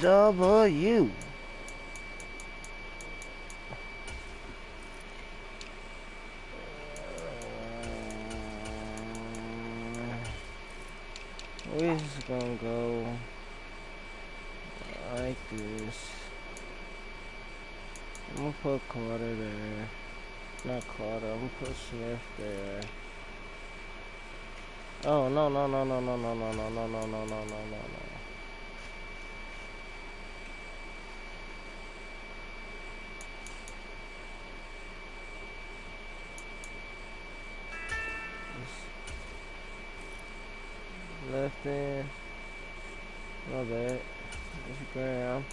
W. We're just gonna go like this. I'm gonna put Carter there. Not Carter, I'm gonna put Smith there. Oh, no. Left in. My bad. It's Graham.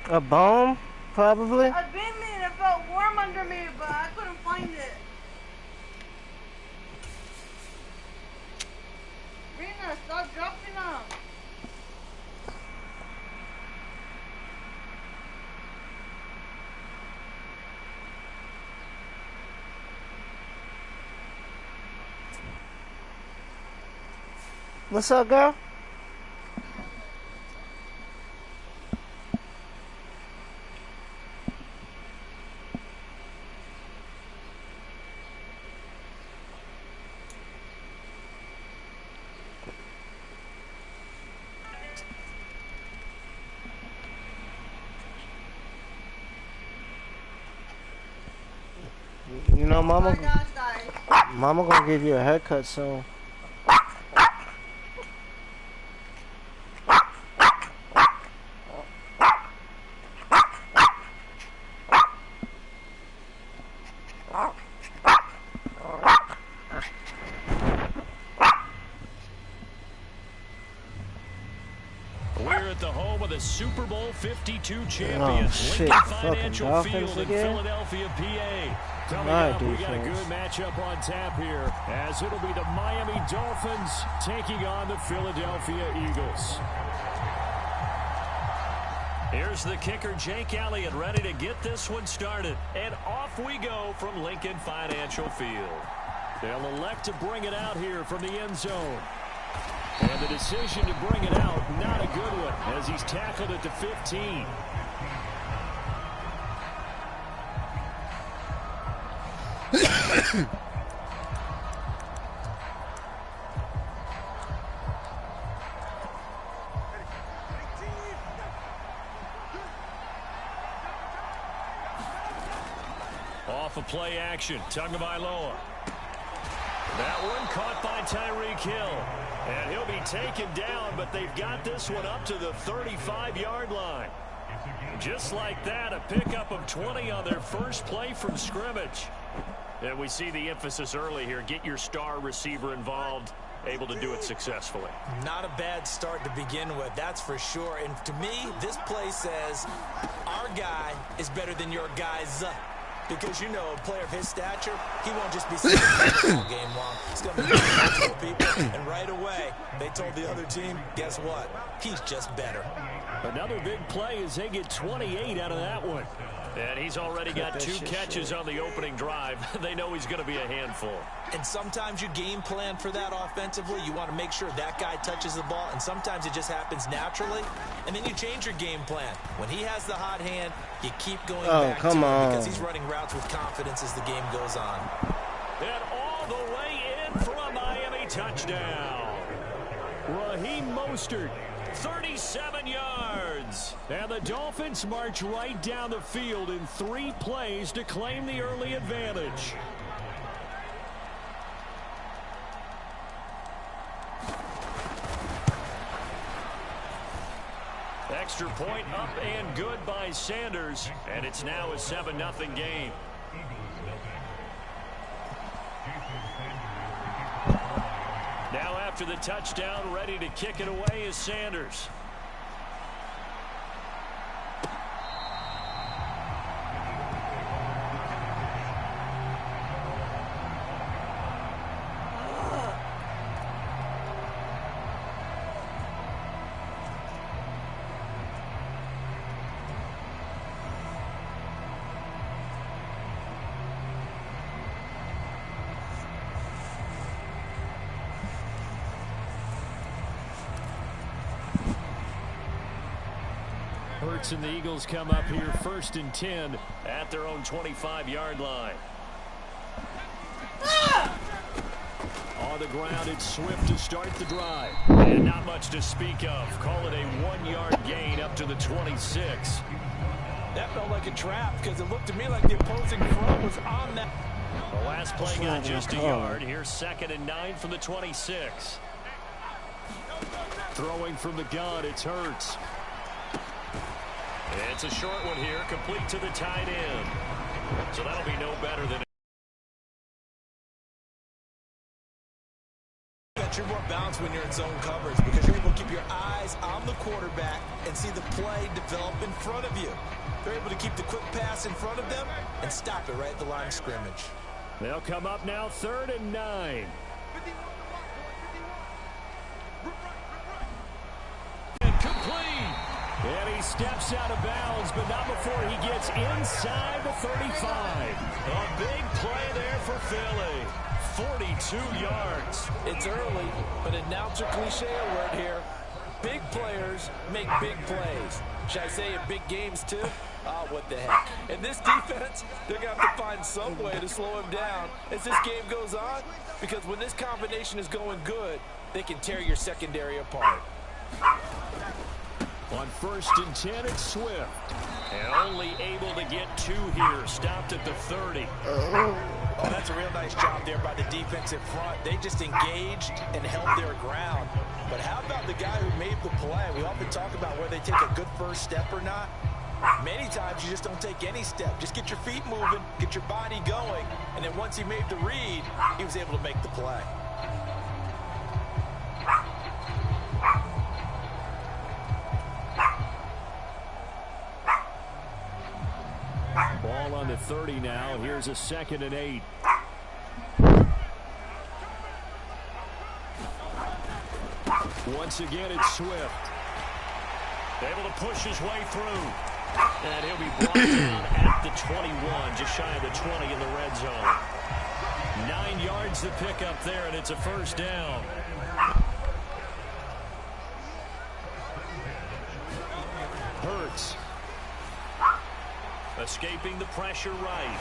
A bomb, probably. I've been there. It felt warm under me, but I couldn't find it. Rena, stop dropping them. What's up, girl? You know, Mama gonna give you a haircut soon. We're at the home of the Super Bowl 52 champions, Lincoln Financial Field in Philadelphia, PA. Coming up, we got a good matchup on tap here, as it'll be the Miami Dolphins taking on the Philadelphia Eagles. Here's the kicker, Jake Elliott, ready to get this one started. And off we go from Lincoln Financial Field. They'll elect to bring it out here from the end zone. And the decision to bring it out, not a good one, as he's tackled at the 15. Off of play action, Tagovailoa. That one caught by Tyreek Hill. And he'll be taken down, but they've got this one up to the 35-yard line. Just like that, a pickup of 20 on their first play from scrimmage. And we see the emphasis early here. Get your star receiver involved, able to do it successfully. Not a bad start to begin with, that's for sure. And to me, this play says our guy is better than your guys. Because, you know, a player of his stature, he won't just be sitting there all game long. He's going to be multiple people, and right away, they told the other team, guess what? He's just better. Another big play as they get 28 out of that one. And he's already got 2 catches on the opening drive. They know he's going to be a handful. And sometimes you game plan for that offensively. You want to make sure that guy touches the ball, and sometimes it just happens naturally. And then you change your game plan. When he has the hot hand, you keep going back to him because he's running routes with confidence as the game goes on. And all the way in for a Miami touchdown. Raheem Mostert, 37 yards. And the Dolphins march right down the field in 3 plays to claim the early advantage. Extra point up and good by Sanders. And it's now a 7-0 game. Now after the touchdown, ready to kick it away is Sanders. Hurts and the Eagles come up here 1st and 10 at their own 25-yard line. On the ground, it's Swift to start the drive. And not much to speak of. Call it a 1-yard gain up to the 26. That felt like a trap because it looked to me like the opposing front was on that. The last play got just a yard. Here's 2nd and 9 from the 26. Throwing from the gun, it's Hurts. It's a short one here, complete to the tight end. So that'll be no better than you're more balanced when you're in zone coverage because you're able to keep your eyes on the quarterback and see the play develop in front of you. They're able to keep the quick pass in front of them and stop it right at the line of scrimmage. They'll come up now 3rd and 9. And complete. And he steps out of bounds, but not before he gets inside the 35. A big play there for Philly. 42 yards. It's early, but announcer cliche alert here. Big players make big plays. Should I say in big games too? Oh, what the heck. In this defense, they're going to have to find some way to slow him down as this game goes on, because when this combination is going good, they can tear your secondary apart. On 1st and 10, it's Swift. And only able to get 2 here. Stopped at the 30. Oh, that's a real nice job there by the defensive front. They just engaged and held their ground. But how about the guy who made the play? We often talk about whether they take a good first step or not. Many times you just don't take any step. Just get your feet moving, get your body going, and then once he made the read, he was able to make the play. Ball on the 30 now. Here's a 2nd and 8. Once again, it's Swift. Able to push his way through. And he'll be brought down at the 21, just shy of the 20 in the red zone. 9 yards to pick up there, and it's a 1st down. Hurts. Escaping the pressure right.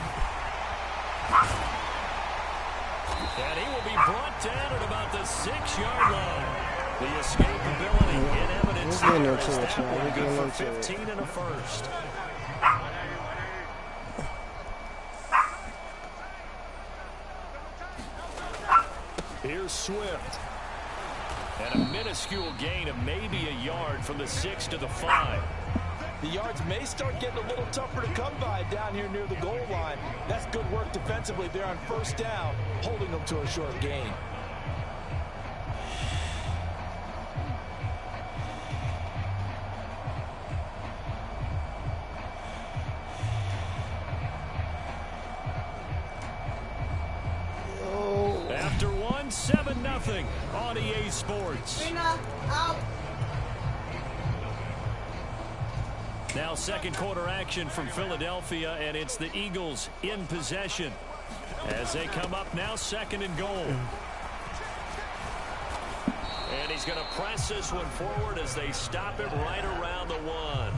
And he will be brought down at about the 6-yard line. The escapability in evidence there as that one good for 15 and a 1st. Here's Swift. And a minuscule gain of maybe a yard from the 6 to the 5. The yards may start getting a little tougher to come by down here near the goal line. That's good work defensively there on 1st down, holding them to a short gain. won 7-0 on EA Sports. Rena, out. Now second quarter action from Philadelphia, and it's the Eagles in possession as they come up now second and goal. And he's going to press this one forward as they stop it right around the 1.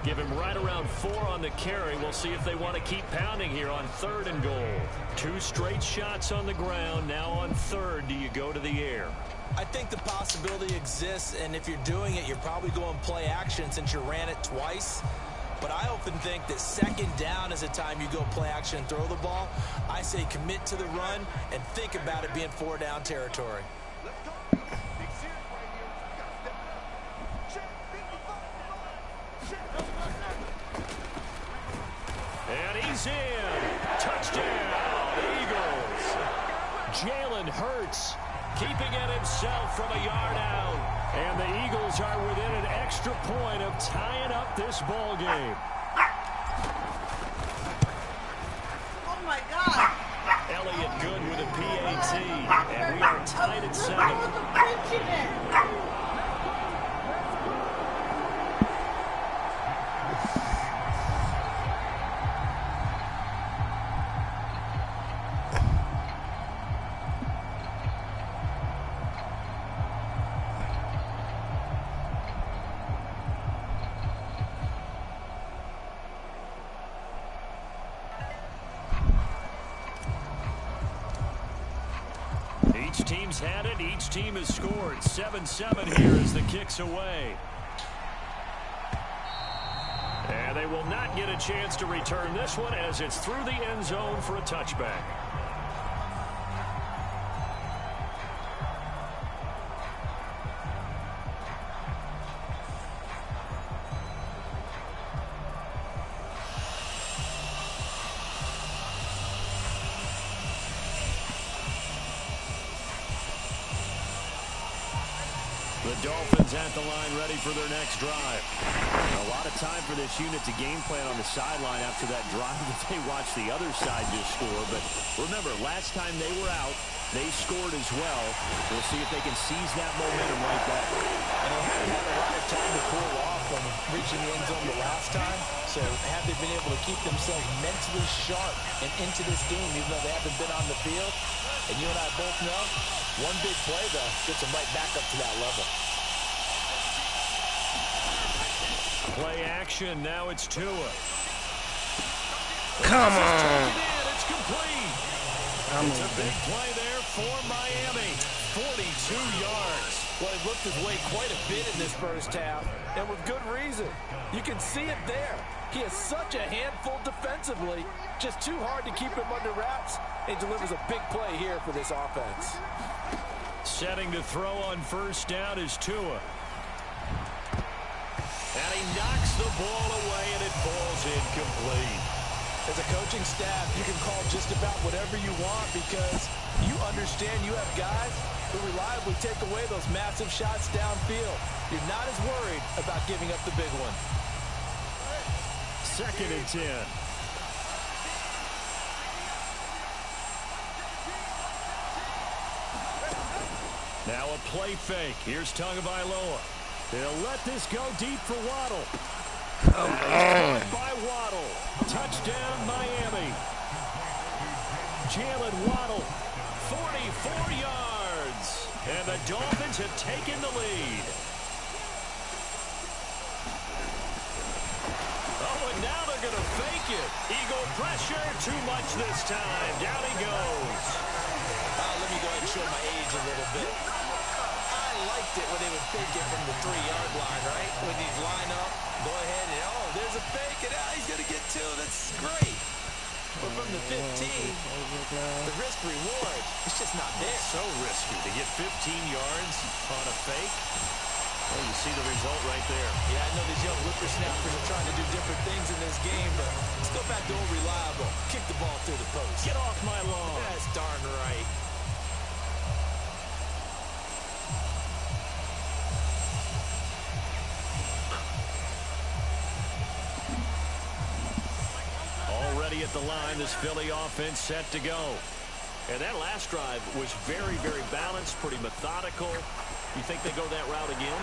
Give him right around 4 on the carry. We'll see if they want to keep pounding here on third and goal. 2 straight shots on the ground. Now on third, do you go to the air? I think the possibility exists, and if you're doing it, you're probably going play action since you ran it twice. But I often think that second down is the time you go play action and throw the ball. I say commit to the run and think about it being 4-down territory. And he's in. Touchdown, Eagles. Jalen Hurts keeping it himself from a yard out. And the Eagles are within an extra point of tying up this ball game. Oh my God. Elliott Good with a PAT. And we are tied at 7. With the pinch in it. Each team's had it. Each team has scored. 7-7 here as the kick's away. And they will not get a chance to return this one as it's through the end zone for a touchback. The Dolphins at the line ready for their next drive. A lot of time for this unit to game plan on the sideline after that drive that they watched the other side just score. But remember, last time they were out, they scored as well. We'll see if they can seize that momentum right back. And they haven't had a lot of time to cool off from reaching the end zone the last time. So have they been able to keep themselves mentally sharp and into this game even though they haven't been on the field? And you and I both know, one big play, though, gets them right back up to that level. Play action. Now it's Tua. Come on. It's complete. It's a big play there for Miami. 42 yards. Well, he looked his way quite a bit in this first half, and with good reason. You can see it there. He is such a handful defensively. Just too hard to keep him under wraps. He delivers a big play here for this offense. Setting to throw on first down is Tua. And he knocks the ball away, and it falls incomplete. As a coaching staff, you can call just about whatever you want because you understand you have guys who reliably take away those massive shots downfield. You're not as worried about giving up the big one. 2nd and 10. Now a play fake. Here's Tagovailoa. They'll let this go deep for Waddle. Come on. By Waddle. Touchdown, Miami. Jalen Waddle, 44 yards. And the Dolphins have taken the lead. Oh, and now they're going to fake it. Eagle pressure, too much this time. Down he goes. Let me go ahead and show my age a little bit. I liked it when they would fake it from the 3-yard line, right? When they'd line up, go ahead and, oh, there's a fake, and now he's going to get 2. That's great. But from the 15, the risk reward, it's just not there. So risky to get 15 yards on a fake. Well, you see the result right there. Yeah, I know these young whippersnappers are trying to do different things in this game, but let's go back to old reliable. Kick the ball through the post. Get off my lawn. That's darn right. Already at the line, this Philly offense set to go. And that last drive was very, very balanced, pretty methodical. You think they go that route again?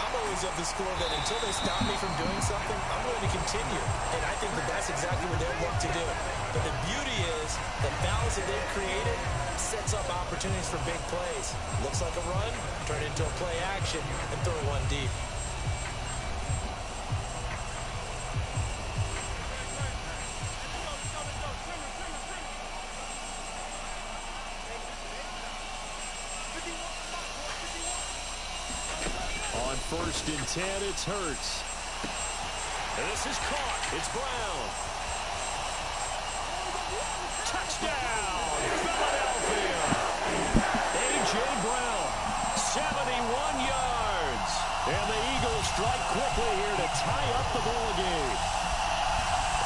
I'm always of the school that until they stop me from doing something, I'm going to continue. And I think that that's exactly what they'll look to do. But the beauty is the balance that they've created sets up opportunities for big plays. Looks like a run, turn it into a play action, and throw one deep. On 1st and 10, it's Hurts. And this is caught. It's Brown. Touchdown, Philadelphia. A.J. Brown, 71 yards. And the Eagles strike quickly here to tie up the ball game.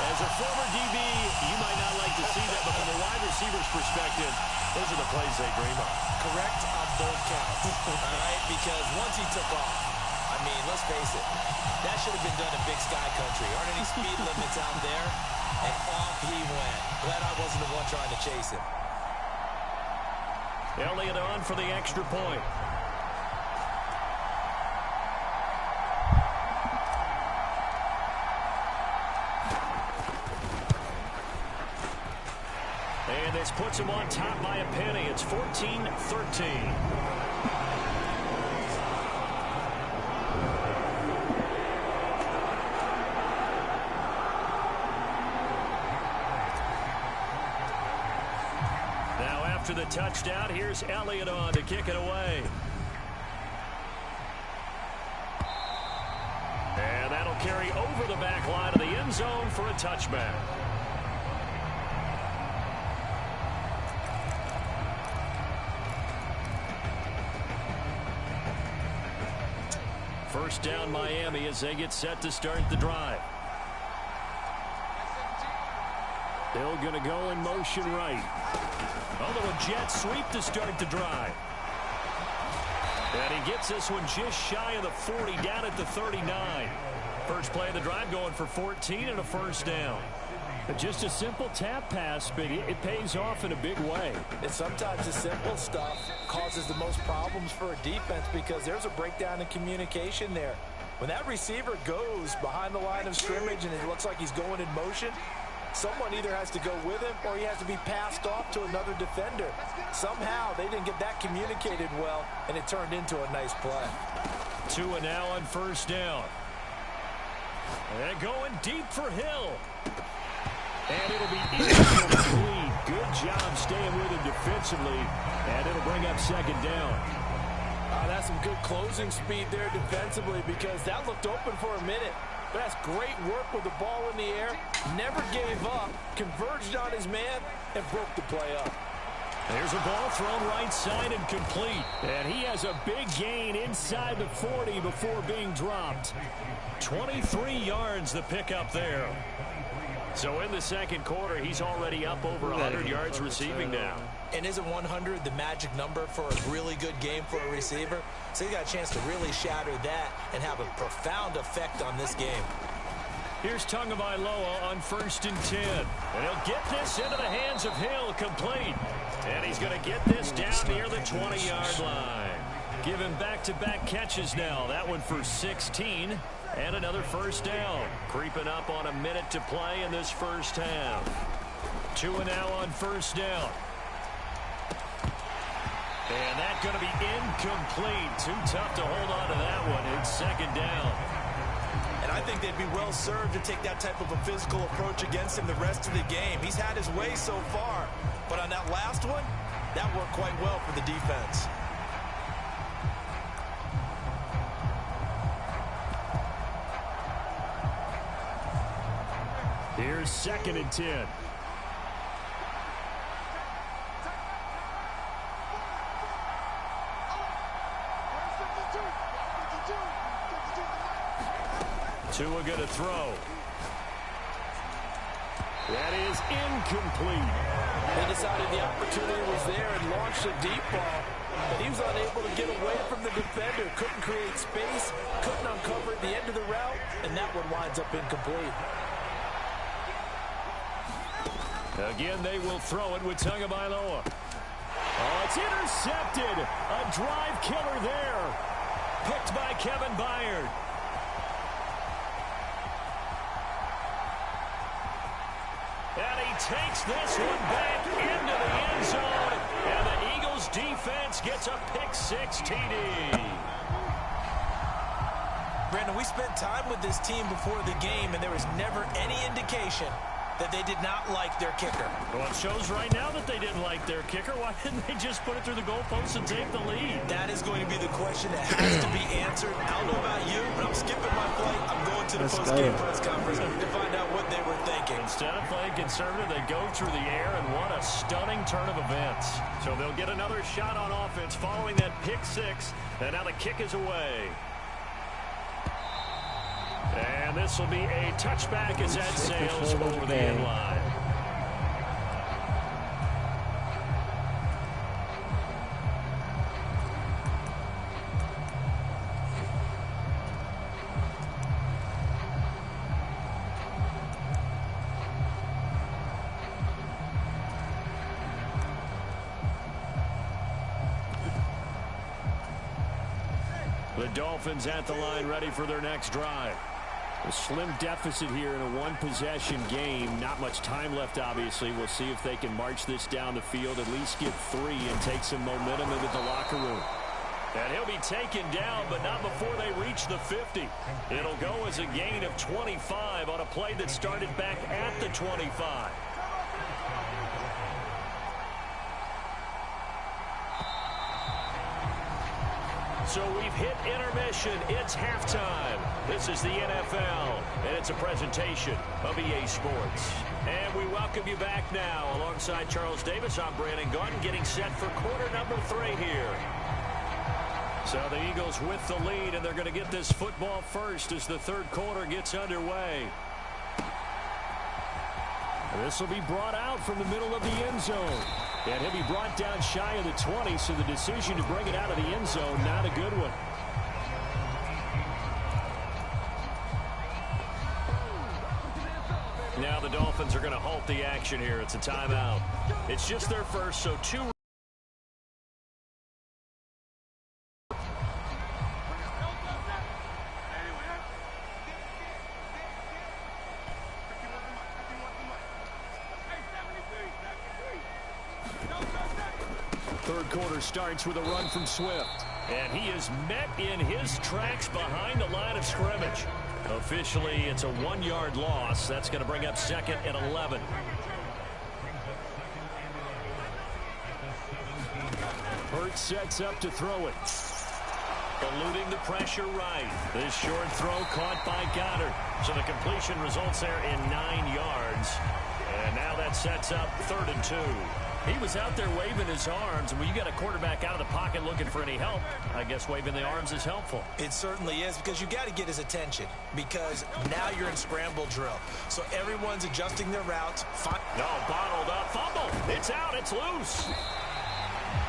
As a former DB, you might not like to see that, but from a wide receiver's perspective, those are the plays they dream of. Correct on both counts. All right, because once he took off, I mean, let's face it, that should have been done in Big Sky Country. Aren't any speed limits out there? And off he went. Glad I wasn't the one trying to chase him. Elliott on for the extra point. And this puts him on top by a penny. It's 14-13. After the touchdown, here's Elliott on to kick it away. And that'll carry over the back line of the end zone for a touchback. First down Miami as they get set to start the drive. Hill going to go in motion right. A little jet sweep to start the drive. And he gets this one just shy of the 40, down at the 39. First play of the drive going for 14 and a first down. Just a simple tap pass, but it pays off in a big way. And sometimes the simple stuff causes the most problems for a defense because there's a breakdown in communication there. When that receiver goes behind the line of scrimmage and it looks like he's going in motion, someone either has to go with him or he has to be passed off to another defender. Somehow they didn't get that communicated well, and it turned into a nice play. Tua now on first down. And going deep for Hill. And it'll be incomplete. Good job staying with him defensively. And it'll bring up second down. That's some good closing speed there defensively because that looked open for a minute. But that's great work with the ball in the air. Never gave up. Converged on his man and broke the play up. There's a ball thrown right side and complete. And he has a big gain inside the 40 before being dropped. 23 yards the pickup there. So in the second quarter, he's already up over 100 yards receiving now. And isn't 100 the magic number for a really good game for a receiver? So he got a chance to really shatter that and have a profound effect on this game. Here's Tagovailoa on first and 10. And he'll get this into the hands of Hill, complete. And he's going to get this down near the 20-yard line. Give him back-to-back catches now. That one for 16. And another first down. Creeping up on a minute to play in this first half. Tua now on first down. And that's going to be incomplete. Too tough to hold on to that one. It's second down. And I think they'd be well served to take that type of a physical approach against him the rest of the game. He's had his way so far. But on that last one, that worked quite well for the defense. Here's second and 10. Tua going to throw. That is incomplete. They decided the opportunity was there and launched a deep ball, but he was unable to get away from the defender. Couldn't create space, couldn't uncover at the end of the route, and that one winds up incomplete. Again, they will throw it with Tagovailoa. Oh, it's intercepted. A drive killer there. Picked by Kevin Byard. And he takes this one back into the end zone. And the Eagles defense gets a pick-6 TD. Brandon, we spent time with this team before the game, and there was never any indication that they did not like their kicker. Well, it shows right now that they didn't like their kicker. Why didn't they just put it through the goalpost and take the lead? That is going to be the question that has to be answered. I don't know about you, but I'm skipping my flight. I'm going to the post-game press conference to find out what they were thinking. Instead of playing conservative, they go through the air, and what a stunning turn of events. So they'll get another shot on offense following that pick-6, and now the kick is away. And this will be a touchback as that sails over the end line. The Dolphins at the line, ready for their next drive. A slim deficit here in a one-possession game. Not much time left, obviously. We'll see if they can march this down the field, at least get 3 and take some momentum into the locker room. And he'll be taken down, but not before they reach the 50. It'll go as a gain of 25 on a play that started back at the 25. So we've hit intermission. It's halftime. This is the NFL, and it's a presentation of EA Sports. And we welcome you back now. Alongside Charles Davis, I'm Brandon Gaudin, getting set for quarter number 3 here. So the Eagles with the lead, and they're going to get this football first as the third quarter gets underway. This will be brought out from the middle of the end zone. And he'll be brought down shy of the 20, so the decision to bring it out of the end zone, not a good one. Now the Dolphins are going to halt the action here. It's a timeout. It's just their first, so 2. Third quarter starts with a run from Swift. And he is met in his tracks behind the line of scrimmage. Officially, it's a 1-yard loss. That's going to bring up 2nd and 11. Hurts sets up to throw it. Eluding the pressure right. This short throw caught by Goddard. So the completion results there in 9 yards. And now that sets up 3rd and 2. He was out there waving his arms, and when you got a quarterback out of the pocket looking for any help, I guess waving the arms is helpful. It certainly is, because you got to get his attention, because now you're in scramble drill. So everyone's adjusting their routes. No, bottled up, fumble. It's out, it's loose.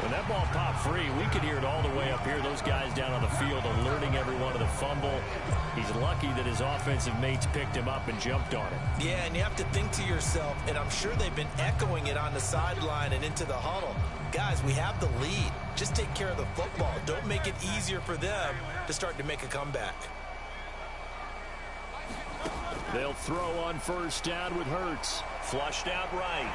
When that ball popped free, we could hear it all the way up here. Those guys down on the field alerting everyone of the fumble. He's lucky that his offensive mates picked him up and jumped on it. Yeah, and you have to think to yourself, and I'm sure they've been echoing it on the sideline and into the huddle. Guys, we have the lead. Just take care of the football. Don't make it easier for them to start to make a comeback. They'll throw on first down with Hurts. Flushed out right.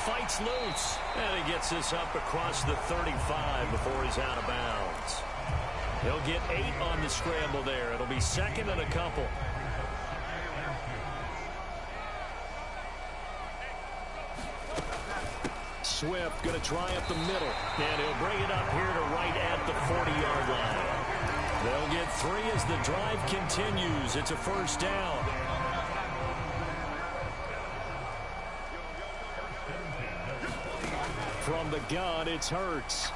Fights loose, and he gets this up across the 35 before he's out of bounds. He'll get 8 on the scramble there. It'll be 2nd and a couple. Swift going to try up the middle, and he'll bring it up here to right at the 40-yard line. They'll get 3 as the drive continues. It's a first down. From the gun, it's Hurts.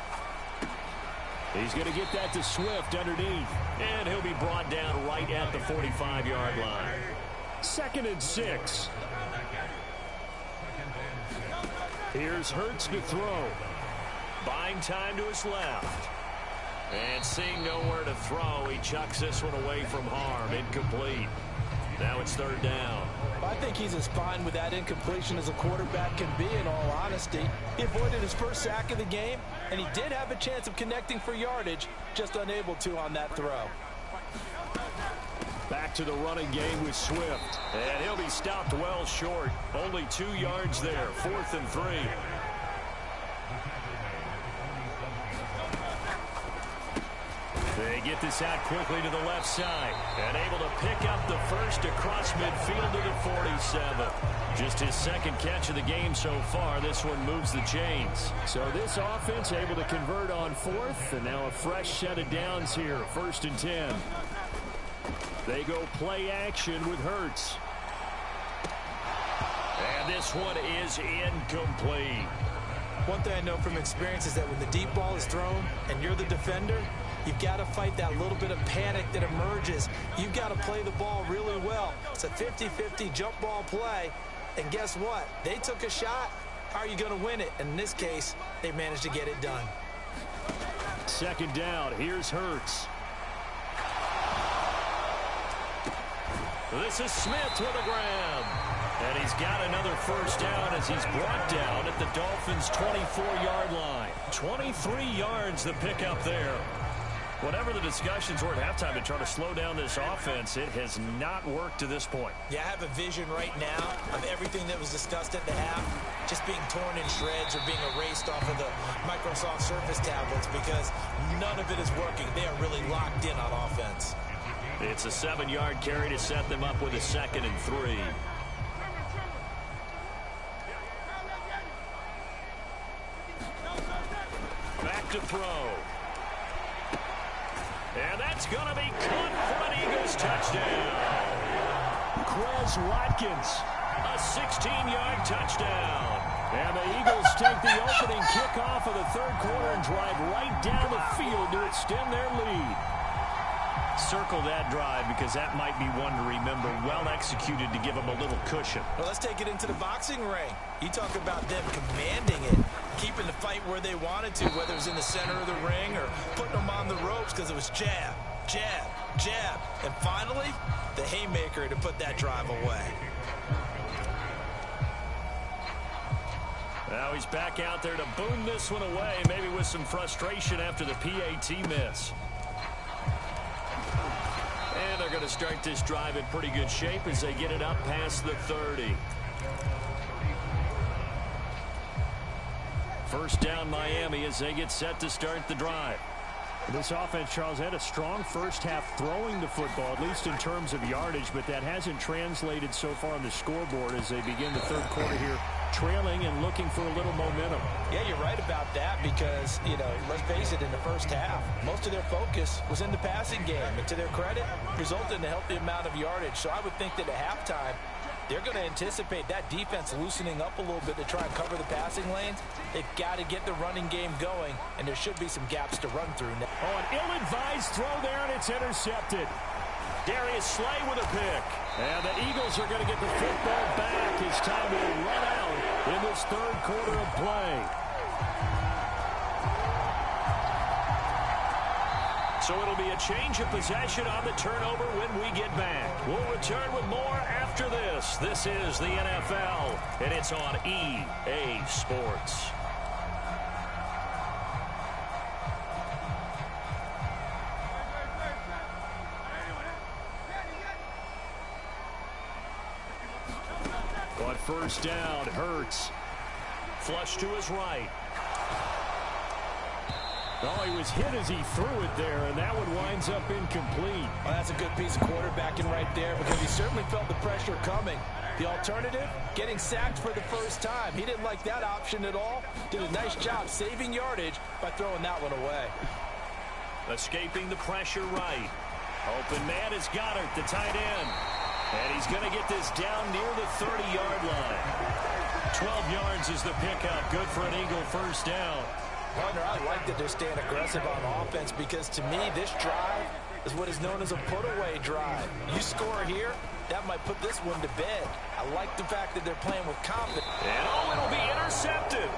He's going to get that to Swift underneath. And he'll be brought down right at the 45-yard line. 2nd and 6. Here's Hurts to throw. Buying time to his left. And seeing nowhere to throw, he chucks this one away from harm. Incomplete. Now it's 3rd down. By I think he's as fine with that incompletion as a quarterback can be, in all honesty. He avoided his first sack of the game, and he did have a chance of connecting for yardage, just unable to on that throw. Back to the running game with Swift. And he'll be stopped well short. Only 2 yards there. 4th and 3. They get this out quickly to the left side. And able to pick up the first across midfield to the 47. Just his 2nd catch of the game so far. This one moves the chains. So this offense able to convert on 4th. And now a fresh set of downs here. 1st and 10. They go play action with Hurts. And this one is incomplete. One thing I know from experience is that when the deep ball is thrown and you're the defender, you've got to fight that little bit of panic that emerges. You've got to play the ball really well. It's a 50-50 jump ball play. And guess what? They took a shot. How are you going to win it? And in this case, they managed to get it done. 2nd down. Here's Hurts. This is Smith with a grab. And he's got another 1st down as he's brought down at the Dolphins' 24-yard line. 23 yards the pickup there. Whatever the discussions were at halftime to try to slow down this offense, it has not worked to this point. Yeah, I have a vision right now of everything that was discussed at the half just being torn in shreds or being erased off of the Microsoft Surface tablets because none of it is working. They are really locked in on offense. It's a 7-yard carry to set them up with a 2nd and 3. Back to throw. And that's going to be caught for an Eagles touchdown. Quez Watkins, a 16-yard touchdown. And the Eagles take the opening kickoff of the 3rd quarter and drive right down the field to extend their lead. Circle that drive because that might be one to remember. Well executed to give them a little cushion. Well, let's take it into the boxing ring. You talk about them commanding it, keeping the fight where they wanted to, whether it was in the center of the ring or putting them on the ropes because it was jab, jab, jab. And finally, the haymaker to put that drive away. Now he's back out there to boom this one away, maybe with some frustration after the PAT miss. And they're going to start this drive in pretty good shape as they get it up past the 30. 1st down Miami as they get set to start the drive. This offense, Charles, had a strong first half throwing the football, at least in terms of yardage, but that hasn't translated so far on the scoreboard as they begin the 3rd quarter here, trailing and looking for a little momentum. Yeah, you're right about that because, you know, let's face it, in the first half, most of their focus was in the passing game. And to their credit, resulted in a healthy amount of yardage. So I would think that at halftime, they're going to anticipate that defense loosening up a little bit to try and cover the passing lanes. They've got to get the running game going, and there should be some gaps to run through now. Oh, an ill-advised throw there, and it's intercepted. Darius Slay with a pick. And the Eagles are going to get the football back as time will run out in this 3rd quarter of play. So it'll be a change of possession on the turnover when we get back. We'll return with more after this. This is the NFL, and it's on EA Sports. On 1st down, Hurts. Flush to his right. Oh, he was hit as he threw it there, and that one winds up incomplete. Well, that's a good piece of quarterbacking right there because he certainly felt the pressure coming. The alternative, getting sacked for the first time. He didn't like that option at all. Did a nice job saving yardage by throwing that one away. Escaping the pressure right. Open man is Goddard, the tight end. And he's going to get this down near the 30-yard line. 12 yards is the pickup. Good for an Eagle 1st down. Partner, I like that they're staying aggressive on offense because to me, this drive is what is known as a put-away drive. You score here, that might put this one to bed. I like the fact that they're playing with confidence. And it'll be intercepted.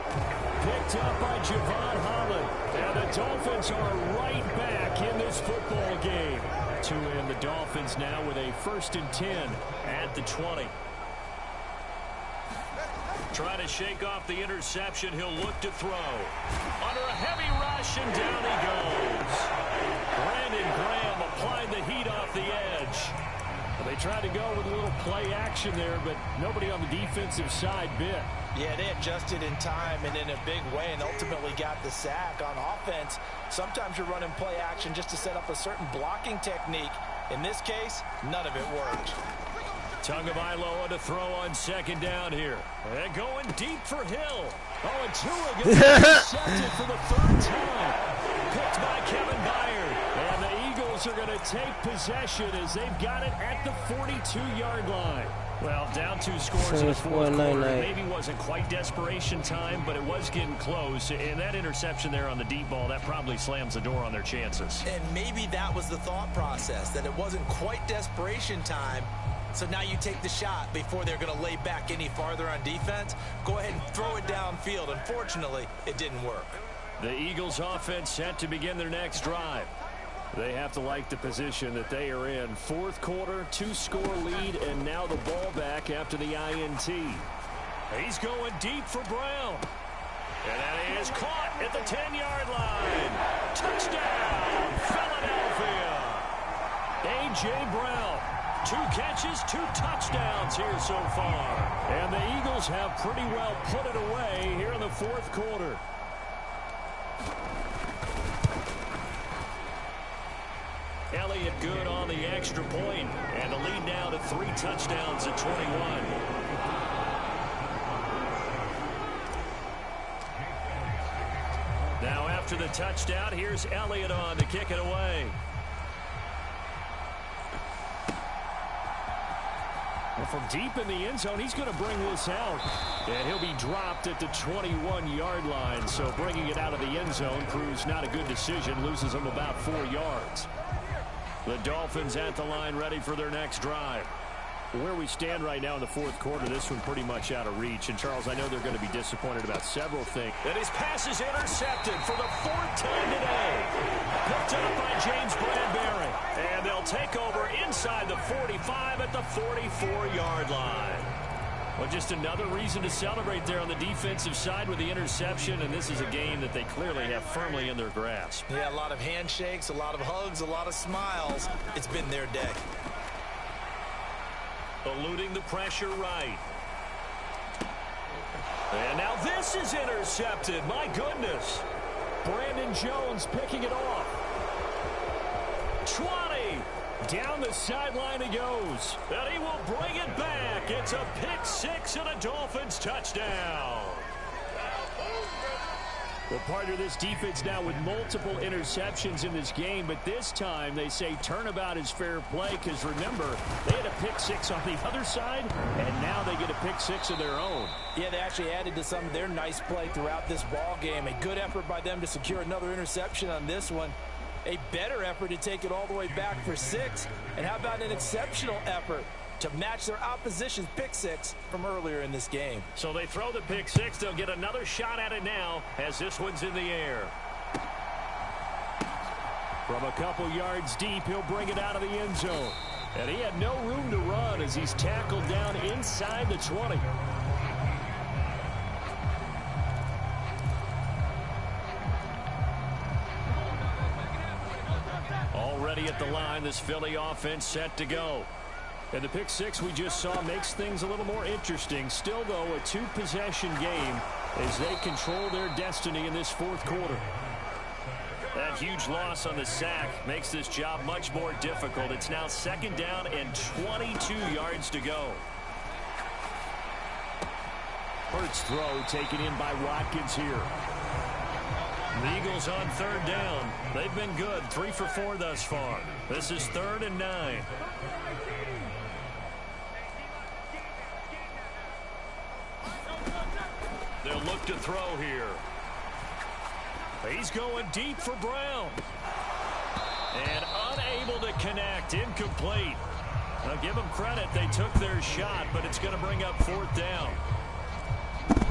Picked up by Javon Holland. And the Dolphins are right back in this football game. To end the Dolphins now with a 1st and 10 at the 20. Trying to shake off the interception. He'll look to throw. Under a heavy rush, and down he goes. Brandon Graham applying the heat off the edge. They tried to go with a little play action there, but nobody on the defensive side bit. Yeah, they adjusted in time and in a big way and ultimately got the sack. On offense, sometimes you're running play action just to set up a certain blocking technique. In this case, none of it worked. Tagovailoa to throw on second down here. And going deep for Hill. Oh, and Tua gets intercepted for the third time. Picked by Kevin Byard. And the Eagles are going to take possession as they've got it at the 42-yard line. Well, down 2 scores in the fourth quarter. Maybe wasn't quite desperation time, but it was getting close. And that interception there on the deep ball, that probably slams the door on their chances. And maybe that was the thought process, that it wasn't quite desperation time. So now you take the shot before they're going to lay back any farther on defense. Go ahead and throw it downfield. Unfortunately, it didn't work. The Eagles offense set to begin their next drive. They have to like the position that they are in. Fourth quarter, 2-score lead, and now the ball back after the INT. He's going deep for Brown. And that is caught at the 10-yard line. Touchdown, Philadelphia. A.J. Brown. 2 catches, 2 touchdowns here so far. And the Eagles have pretty well put it away here in the fourth quarter. Elliott good on the extra point, and the lead now to 3 touchdowns at 21. Now after the touchdown, here's Elliott on to kick it away. And from deep in the end zone, he's going to bring this out. And he'll be dropped at the 21-yard line. So bringing it out of the end zone proves not a good decision. Loses him about 4 yards. The Dolphins at the line ready for their next drive. Where we stand right now in the fourth quarter, this one pretty much out of reach. And, Charles, I know they're going to be disappointed about several things. And his pass is intercepted for the 4th time today. Picked up by James Bradbury. And they'll take over inside the 45 at the 44-yard line. Well, just another reason to celebrate there on the defensive side with the interception, and this is a game that they clearly have firmly in their grasp. Yeah, a lot of handshakes, a lot of hugs, a lot of smiles. It's been their day. Eluding the pressure right. And now this is intercepted. My goodness. Brandon Jones picking it off. 20. Down the sideline he goes. And he will bring it back. It's a pick-6 and a Dolphins touchdown. Well, partner, this defense now with multiple interceptions in this game, but this time they say turnabout is fair play because, remember, they had a pick-6 on the other side, and now they get a pick-6 of their own. Yeah, they actually added to some of their nice play throughout this ball game. A good effort by them to secure another interception on this one. A better effort to take it all the way back for 6. And how about an exceptional effort to match their opposition's pick-6 from earlier in this game. So they throw the pick-6. They'll get another shot at it now as this one's in the air. From a couple yards deep, he'll bring it out of the end zone. And he had no room to run as he's tackled down inside the 20. Already at the line, this Philly offense set to go. And the pick-6 we just saw makes things a little more interesting. Still, though, a 2-possession game as they control their destiny in this fourth quarter. That huge loss on the sack makes this job much more difficult. It's now 2nd down and 22 yards to go. Hurts throw taken in by Watkins here. The Eagles on 3rd down. They've been good, 3 for 4 thus far. This is 3rd and 9. They'll look to throw here. He's going deep for Brown. And unable to connect. Incomplete. Now give them credit. They took their shot, but it's going to bring up 4th down.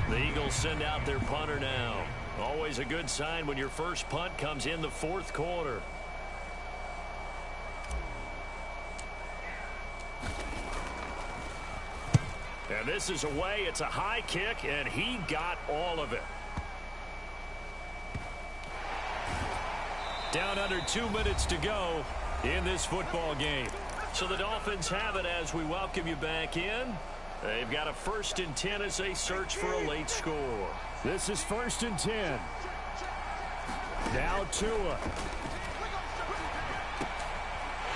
The Eagles send out their punter now. Always a good sign when your first punt comes in the fourth quarter. And And this is away. It's a high kick, and he got all of it. Down under 2 minutes to go in this football game. So the Dolphins have it as we welcome you back in. They've got a 1st and 10 as they search for a late score. This is 1st and 10. Now Tua.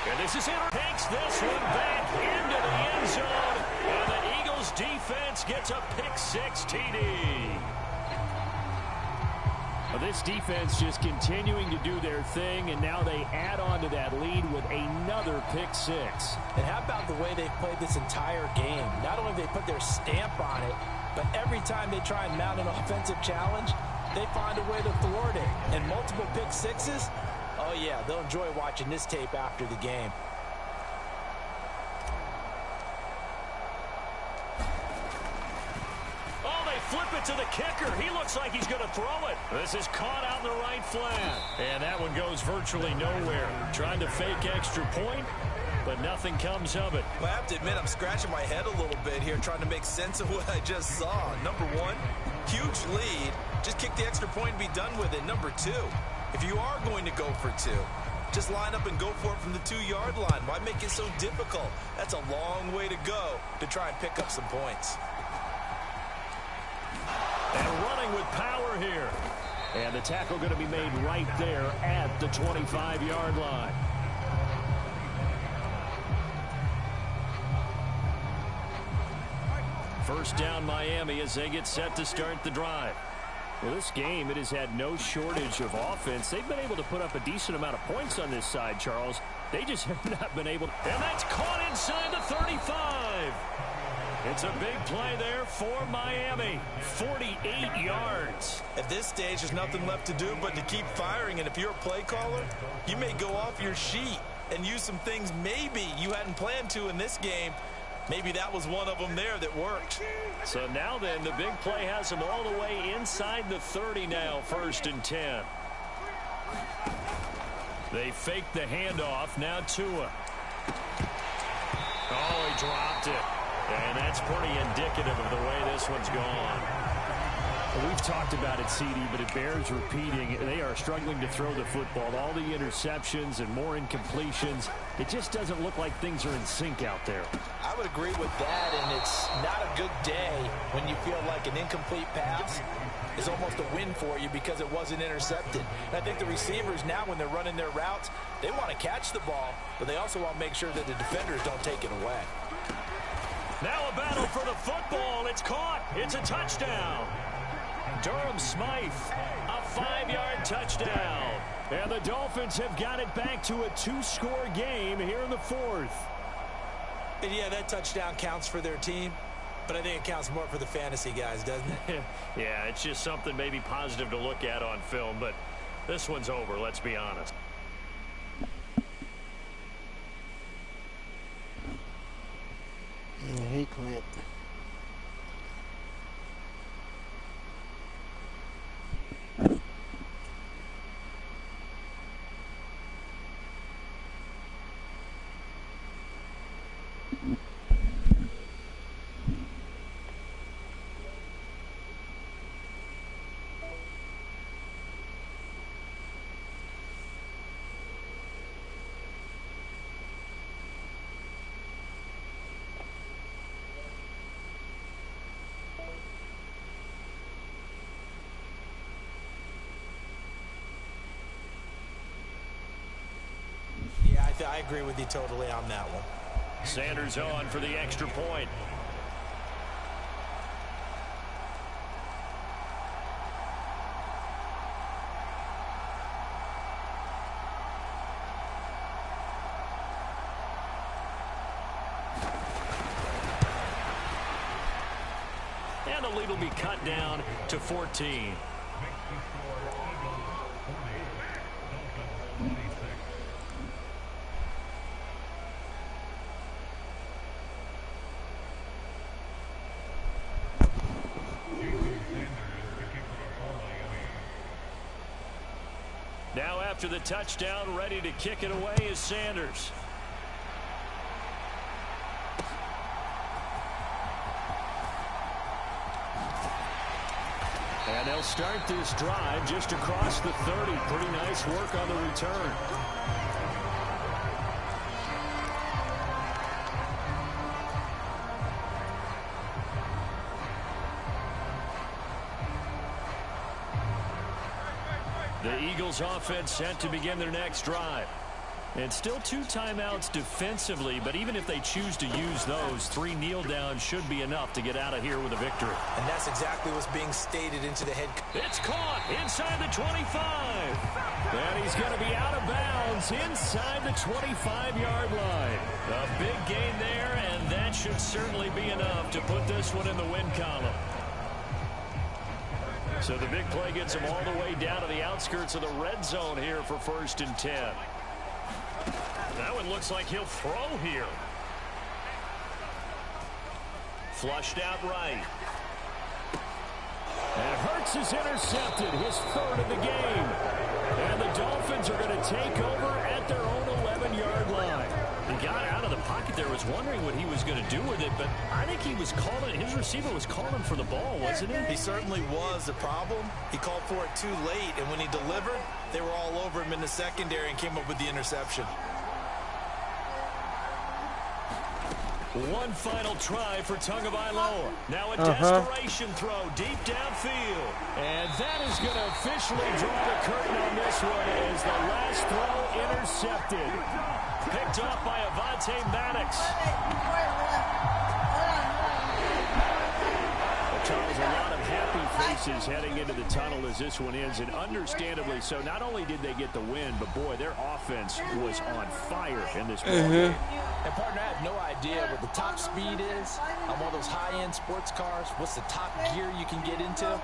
And this is it. Takes this one back into the end zone. And the Eagles defense gets a pick-6 TD. Well, this defense just continuing to do their thing, and now they add on to that lead with another pick-6. And how about the way they've played this entire game? Not only have they put their stamp on it, but every time they try and mount an offensive challenge, they find a way to thwart it. And multiple pick-6s, oh yeah, they'll enjoy watching this tape after the game. Oh, they flip it to the kicker. He looks like he's going to throw it. This is caught out in the right flat. And that one goes virtually nowhere. Trying to fake extra point, but nothing comes of it. Well, I have to admit, I'm scratching my head a little bit here trying to make sense of what I just saw. Number one, huge lead. Just kick the extra point and be done with it. Number two, if you are going to go for two, just line up and go for it from the 2-yard line. Why make it so difficult? That's a long way to go to try and pick up some points. And running with power here. And the tackle going to be made right there at the 25-yard line. First down Miami as they get set to start the drive. Well, this game, it has had no shortage of offense. They've been able to put up a decent amount of points on this side, Charles. They just have not been able to. And that's caught inside the 35. It's a big play there for Miami. 48 yards. At this stage, there's nothing left to do but to keep firing. And if you're a play caller, you may go off your sheet and use some things maybe you hadn't planned to in this game. Maybe that was one of them there that worked. So now then, the big play has them all the way inside the 30 now, 1st and 10. They fake the handoff. Now Tua. Oh, he dropped it. And that's pretty indicative of the way this one's gone. Well, we've talked about it, CD, but it bears repeating. They are struggling to throw the football. All the interceptions and more incompletions. It just doesn't look like things are in sync out there. I would agree with that, and it's not a good day when you feel like an incomplete pass is almost a win for you because it wasn't intercepted. And I think the receivers now, when they're running their routes, they want to catch the ball, but they also want to make sure that the defenders don't take it away. Now a battle for the football. It's caught. It's a touchdown. Durham Smythe, a 5-yard touchdown. And the Dolphins have got it back to a 2-score game here in the 4th. And yeah, that touchdown counts for their team, but I think it counts more for the fantasy guys, doesn't it? Yeah, it's just something maybe positive to look at on film, but this one's over, let's be honest. Hey, Clint. I agree with you totally on that one. Sanders on for the extra point. And the lead will be cut down to 14. Now after the touchdown, ready to kick it away is Sanders. And they'll start this drive just across the 30. Pretty nice work on the return. The Eagles offense set to begin their next drive. And still 2 timeouts defensively, but even if they choose to use those, 3 kneel downs should be enough to get out of here with a victory. And that's exactly what's being stated into the head. It's caught inside the 25. And he's going to be out of bounds inside the 25-yard line. A big gain there, and that should certainly be enough to put this one in the win column. So the big play gets him all the way down to the outskirts of the red zone here for 1st and 10. That one looks like he'll throw here. Flushed out right. And Hurts is intercepted, his 3rd of the game. And the Dolphins are going to take over at their own 11-yard line. He got out of the pocket there, was wondering what he was going to do with it, but I think he was calling, his receiver was calling for the ball, wasn't he? He certainly was. The problem, he called for it too late, and when he delivered, they were all over him in the secondary and came up with the interception. One final try for Tagovailoa. Now a desperation throw deep downfield. And that is going to officially draw the curtain on this one as the last throw intercepted. Picked off by Avonte Maddox. Charles, a lot of happy faces heading into the tunnel as this one ends, and understandably so. Not only did they get the win, but boy, their offense was on fire in this game. And partner, I have no idea what the top speed is on one of those high-end sports cars. What's the top gear you can get into?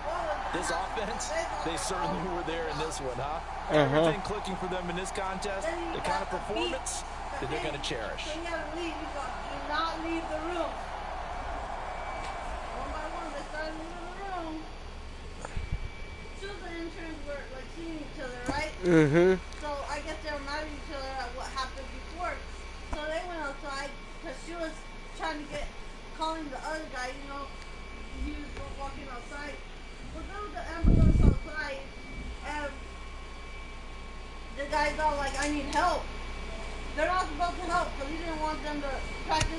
This offense, they certainly were there in this one, huh? Everything clicking for them in this contest, the kind of performance that they're going to cherish. So you gotta leave. You do not leave the room. One by one, they started leaving the room. Two of the interns were like seeing each other, right? So I guess they were mad at each other at what happened before. So they went outside because she was trying to calling the other guy, you know, he was walking outside. Well, there was the ambulance outside, and the guy's all like, I need help. They're not supposed to help because he didn't want them to practice